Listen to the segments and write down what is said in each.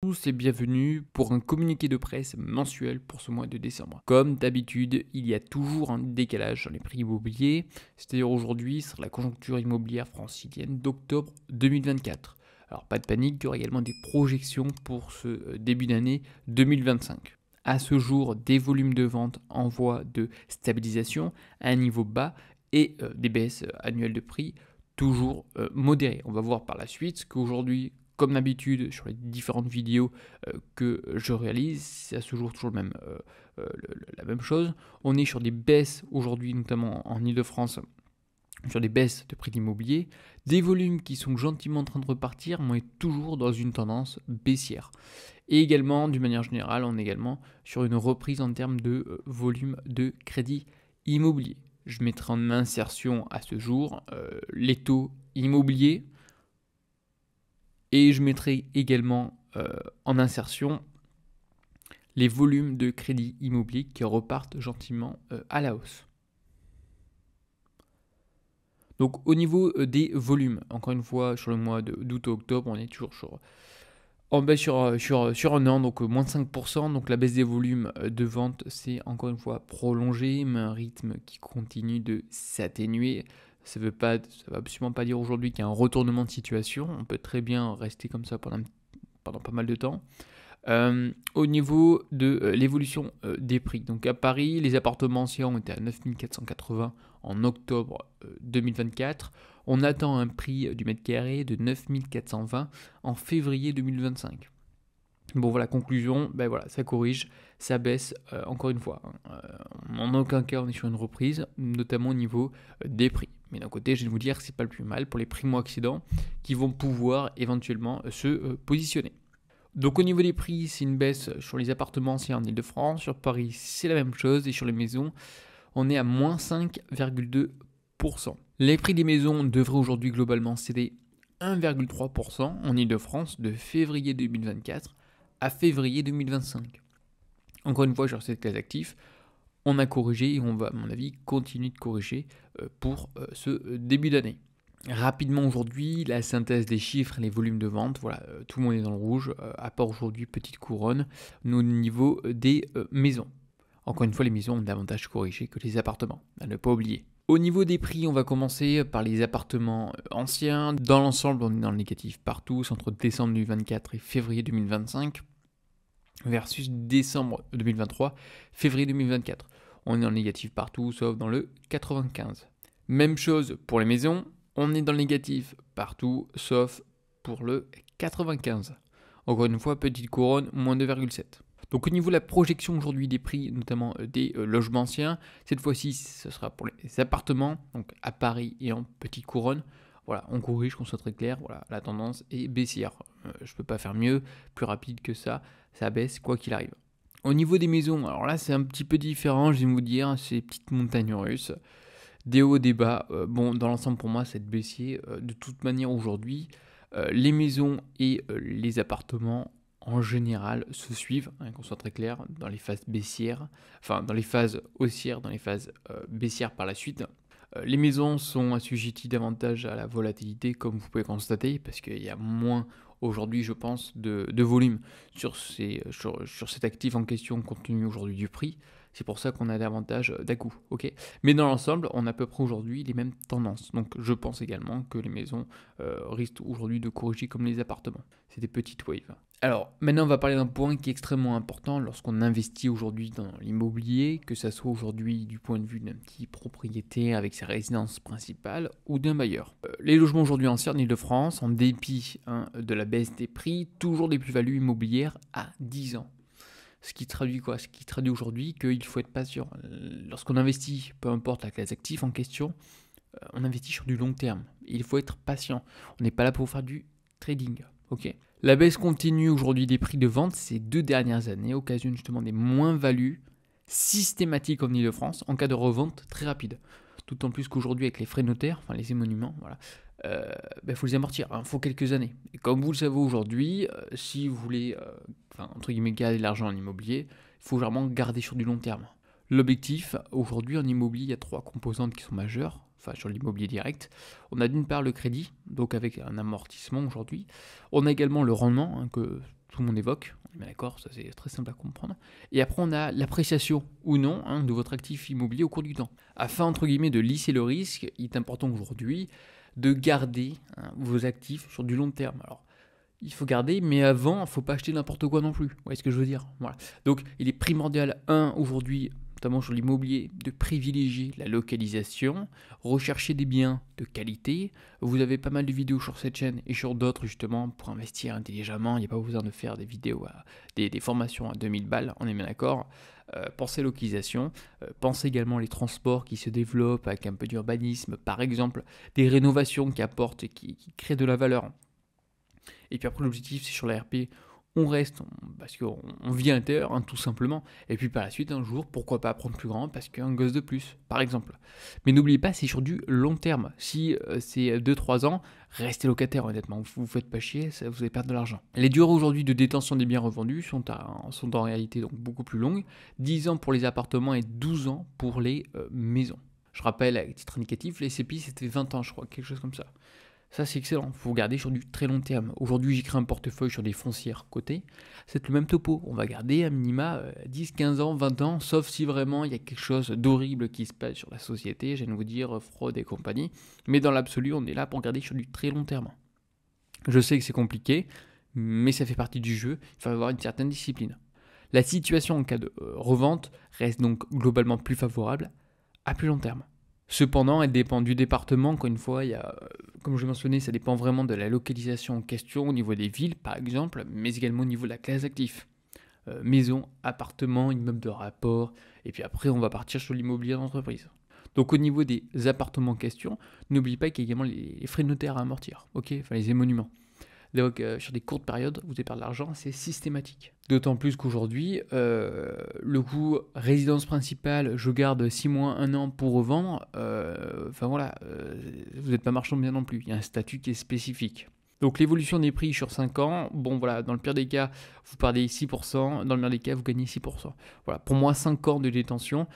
Tous et bienvenue pour un communiqué de presse mensuel pour ce mois de décembre. Comme d'habitude, il y a toujours un décalage dans les prix immobiliers, c'est-à-dire aujourd'hui sur la conjoncture immobilière francilienne d'octobre 2024. Alors pas de panique, il y aura également des projections pour ce début d'année 2025. À ce jour, des volumes de vente en voie de stabilisation à un niveau bas et des baisses annuelles de prix toujours modérées. On va voir par la suite qu'aujourd'hui, comme d'habitude sur les différentes vidéos que je réalise, c'est à ce jour toujours la même chose. On est sur des baisses aujourd'hui, notamment en Ile-de-France, sur des baisses de prix d'immobilier, des volumes qui sont gentiment en train de repartir, mais toujours dans une tendance baissière. Et également, d'une manière générale, on est également sur une reprise en termes de volume de crédit immobilier. Je mettrai en insertion à ce jour les taux immobiliers, et je mettrai également en insertion les volumes de crédit immobilier qui repartent gentiment à la hausse. Donc au niveau des volumes, encore une fois sur le mois d'août à octobre, on est toujours en baisse sur un an, donc moins de 5%. Donc la baisse des volumes de vente c'est encore une fois prolongé, mais un rythme qui continue de s'atténuer. Ça ne va absolument pas dire aujourd'hui qu'il y a un retournement de situation. On peut très bien rester comme ça pendant pas mal de temps. Au niveau de l'évolution des prix, donc à Paris, les appartements anciens ont été à 9 480 en octobre 2024. On attend un prix du mètre carré de 9 420 en février 2025. Bon voilà, conclusion, ben voilà, ça corrige, ça baisse encore une fois. En aucun cas on est sur une reprise, notamment au niveau des prix. Mais d'un côté, je vais vous dire que c'est pas le plus mal pour les primo-accédants qui vont pouvoir éventuellement se positionner. Donc au niveau des prix, c'est une baisse sur les appartements anciens en Ile-de-France. Sur Paris, c'est la même chose. Et sur les maisons, on est à moins 5,2%. Les prix des maisons devraient aujourd'hui globalement céder 1,3% en Ile-de-France de février 2024 à février 2025. Encore une fois, sur cette classe d'actifs, on a corrigé et on va, à mon avis, continuer de corriger pour ce début d'année. Rapidement aujourd'hui, la synthèse des chiffres et les volumes de vente, voilà, tout le monde est dans le rouge, à part aujourd'hui petite couronne, au niveau des maisons. Encore une fois, les maisons ont davantage corrigé que les appartements, à ne pas oublier. Au niveau des prix, on va commencer par les appartements anciens. Dans l'ensemble, on est dans le négatif partout, entre décembre 2024 et février 2025, versus décembre 2023, février 2024. On est dans le négatif partout, sauf dans le 95. Même chose pour les maisons. On est dans le négatif partout, sauf pour le 95. Encore une fois, petite couronne, moins 2,7. Donc au niveau de la projection aujourd'hui des prix, notamment des logements anciens, cette fois-ci, ce sera pour les appartements, donc à Paris et en petite couronne. Voilà, on corrige, qu'on soit très clair, voilà, la tendance est baissière. Je ne peux pas faire mieux, plus rapide que ça baisse quoi qu'il arrive. Au niveau des maisons, alors là c'est un petit peu différent, je vais vous dire, c'est des petites montagnes russes. Des hauts, des bas. Bon, dans l'ensemble, pour moi, c'est baissier. De toute manière, aujourd'hui, les maisons et les appartements, en général, se suivent, hein, qu'on soit très clair, dans les phases baissières, enfin, dans les phases haussières, dans les phases baissières par la suite. Les maisons sont assujetties davantage à la volatilité, comme vous pouvez constater, parce qu'il y a moins aujourd'hui, je pense, de volume sur cet actif en question compte tenu aujourd'hui du prix. C'est pour ça qu'on a davantage d'à-coups, ok. Mais dans l'ensemble, on a à peu près aujourd'hui les mêmes tendances. Donc je pense également que les maisons risquent aujourd'hui de corriger comme les appartements. C'est des petites waves. Alors maintenant, on va parler d'un point qui est extrêmement important lorsqu'on investit aujourd'hui dans l'immobilier, que ça soit aujourd'hui du point de vue d'un petit propriétaire avec sa résidence principale ou d'un bailleur. Les logements aujourd'hui anciens en Ile-de-France, en dépit de la baisse des prix, toujours des plus-values immobilières à 10 ans. Ce qui traduit quoi? Ce qui traduit aujourd'hui qu'il faut être patient. Lorsqu'on investit, peu importe la classe d'actifs en question, on investit sur du long terme. Il faut être patient. On n'est pas là pour faire du trading. Ok. La baisse continue aujourd'hui des prix de vente ces 2 dernières années occasionne justement des moins-values systématiques en Ile-de-France en cas de revente très rapide. D'autant plus qu'aujourd'hui avec les frais notaires, enfin les émoluments, voilà, faut les amortir. Il faut quelques années. Et comme vous le savez aujourd'hui, si vous voulez entre guillemets garder de l'argent en immobilier, il faut vraiment garder sur du long terme. L'objectif, aujourd'hui en immobilier, il y a 3 composantes qui sont majeures, enfin sur l'immobilier direct. On a d'une part le crédit, donc avec un amortissement aujourd'hui. On a également le rendement, que tout le monde évoque, on est bien d'accord, ça c'est très simple à comprendre. Et après on a l'appréciation ou non de votre actif immobilier au cours du temps. Afin entre guillemets de lisser le risque, il est important aujourd'hui de garder vos actifs sur du long terme. Alors il faut garder, mais avant, il ne faut pas acheter n'importe quoi non plus. Vous voyez ce que je veux dire? Voilà. Donc, il est primordial, aujourd'hui, notamment sur l'immobilier, de privilégier la localisation, rechercher des biens de qualité. Vous avez pas mal de vidéos sur cette chaîne et sur d'autres, justement, pour investir intelligemment. Il n'y a pas besoin de faire des vidéos, des formations à 2000 balles, on est bien d'accord. Pensez localisation, pensez également les transports qui se développent avec un peu d'urbanisme, par exemple, des rénovations qui apportent et qui créent de la valeur. Et puis après, l'objectif, c'est sur la RP, on reste, parce qu'on vit à l'intérieur, tout simplement. Et puis par la suite, un jour, pourquoi pas prendre plus grand, parce qu'un gosse de plus, par exemple. Mais n'oubliez pas, c'est sur du long terme. Si c'est 2-3 ans, restez locataire, honnêtement. Vous ne vous faites pas chier, ça, vous allez perdre de l'argent. Les durées aujourd'hui de détention des biens revendus sont en réalité donc beaucoup plus longues. 10 ans pour les appartements et 12 ans pour les maisons. Je rappelle, à titre indicatif, les SCPI, c'était 20 ans, je crois, quelque chose comme ça. Ça, c'est excellent. Il faut garder sur du très long terme. Aujourd'hui, j'ai créé un portefeuille sur des foncières cotées. C'est le même topo. On va garder à minima 10, 15 ans, 20 ans, sauf si vraiment il y a quelque chose d'horrible qui se passe sur la société, je viens de vous dire, fraude et compagnie. Mais dans l'absolu, on est là pour garder sur du très long terme. Je sais que c'est compliqué, mais ça fait partie du jeu. Il faut avoir une certaine discipline. La situation en cas de revente reste donc globalement plus favorable à plus long terme. Cependant, elle dépend du département. Encore une fois, comme je mentionné, ça dépend vraiment de la localisation en question au niveau des villes, par exemple, mais également au niveau de la classe d'actifs. Maison, appartement, immeuble de rapport, et puis après, on va partir sur l'immobilier d'entreprise. Donc au niveau des appartements en question, n'oubliez pas qu'il y a également les frais de notaire à amortir, enfin les émoluments. Donc sur des courtes périodes, vous allez perdre de l'argent, c'est systématique. D'autant plus qu'aujourd'hui, le coût résidence principale, je garde 6 mois, 1 an pour revendre. Vous n'êtes pas marchand de biens non plus. Il y a un statut qui est spécifique. Donc l'évolution des prix sur 5 ans, dans le pire des cas, vous perdez 6%, dans le meilleur des cas, vous gagnez 6%. Voilà, pour moi, 5 ans de détention,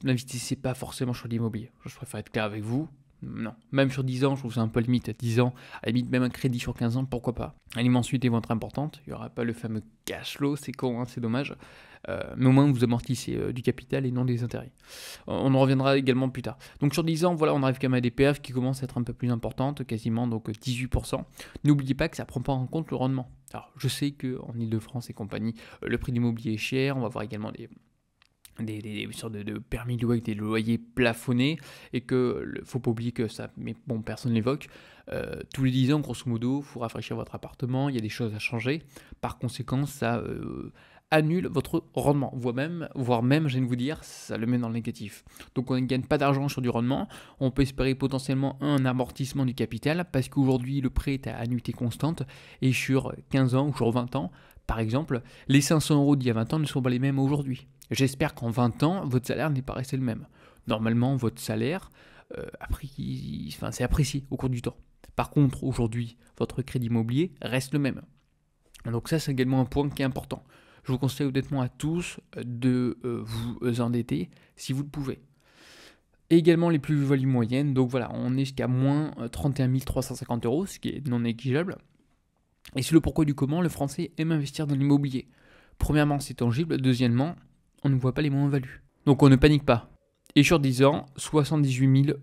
n'investissez pas forcément sur l'immobilier. Je préfère être clair avec vous. Non, même sur 10 ans, je trouve ça un peu limite. 10 ans, à la limite même un crédit sur 15 ans, pourquoi pas. Les mensualités vont être importantes, il n'y aura pas le fameux cash flow, c'est con, c'est dommage. Mais au moins vous amortissez du capital et non des intérêts. On en reviendra également plus tard. Donc sur 10 ans, on arrive quand même à des PF qui commencent à être un peu plus importantes, quasiment donc 18%. N'oubliez pas que ça ne prend pas en compte le rendement. Alors je sais qu'en Ile-de-France et compagnie, le prix de l'immobilier est cher, on va voir également des sortes de permis de louer avec des loyers plafonnés et que faut pas oublier que ça, mais bon, personne l'évoque, tous les 10 ans grosso modo il faut rafraîchir votre appartement, il y a des choses à changer, par conséquent ça annule votre rendement, voire même je viens de vous dire, ça le met dans le négatif. Donc on ne gagne pas d'argent sur du rendement, on peut espérer potentiellement un amortissement du capital parce qu'aujourd'hui le prêt est à annuité constante et sur 15 ans ou sur 20 ans par exemple, les 500 € d'il y a 20 ans ne sont pas les mêmes aujourd'hui. J'espère qu'en 20 ans, votre salaire n'est pas resté le même. Normalement, votre salaire, c'est apprécié au cours du temps. Par contre, aujourd'hui, votre crédit immobilier reste le même. Donc ça, c'est également un point qui est important. Je vous conseille honnêtement à tous de vous endetter si vous le pouvez. Et également les plus-values moyennes. Donc voilà, on est jusqu'à moins 31 350 €, ce qui est non négligeable. Et c'est le pourquoi du comment, le français aime investir dans l'immobilier. Premièrement, c'est tangible. Deuxièmement, on ne voit pas les moins-values. Donc on ne panique pas. Et sur 10 ans, 78 000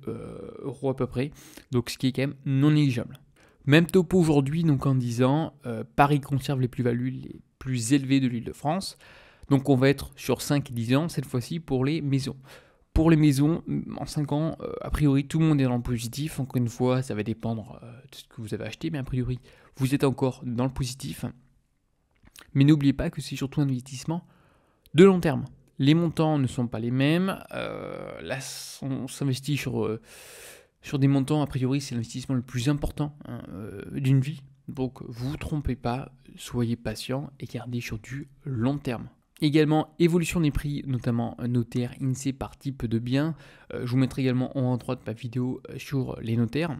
€ à peu près. Donc ce qui est quand même non négligeable. Même topo aujourd'hui, donc en 10 ans, Paris conserve les plus-values les plus élevées de l'Île-de-France. Donc on va être sur 5 et 10 ans cette fois-ci pour les maisons. Pour les maisons, en 5 ans, a priori, tout le monde est dans le positif. Encore une fois, ça va dépendre de ce que vous avez acheté, mais a priori, vous êtes encore dans le positif. Mais n'oubliez pas que c'est surtout un investissement de long terme. Les montants ne sont pas les mêmes. Là, on s'investit sur des montants, a priori, c'est l'investissement le plus important d'une vie. Donc, vous vous trompez pas, soyez patient et gardez sur du long terme. Également, évolution des prix, notamment notaires, INSEE par type de bien. Je vous mettrai également en haut à droite ma vidéo sur les notaires.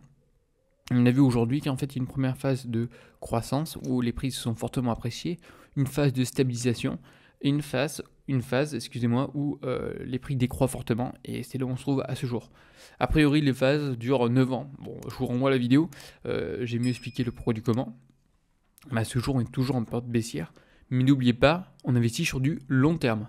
On a vu aujourd'hui qu'en fait, il y a une première phase de croissance où les prix se sont fortement appréciés, une phase de stabilisation et une phase où les prix décroît fortement et c'est là où on se trouve à ce jour. A priori, les phases durent 9 ans. Bon, je vous renvoie à la vidéo, j'ai mieux expliqué le pourquoi du comment. À ce jour, on est toujours en période baissière. Mais n'oubliez pas, on investit sur du long terme.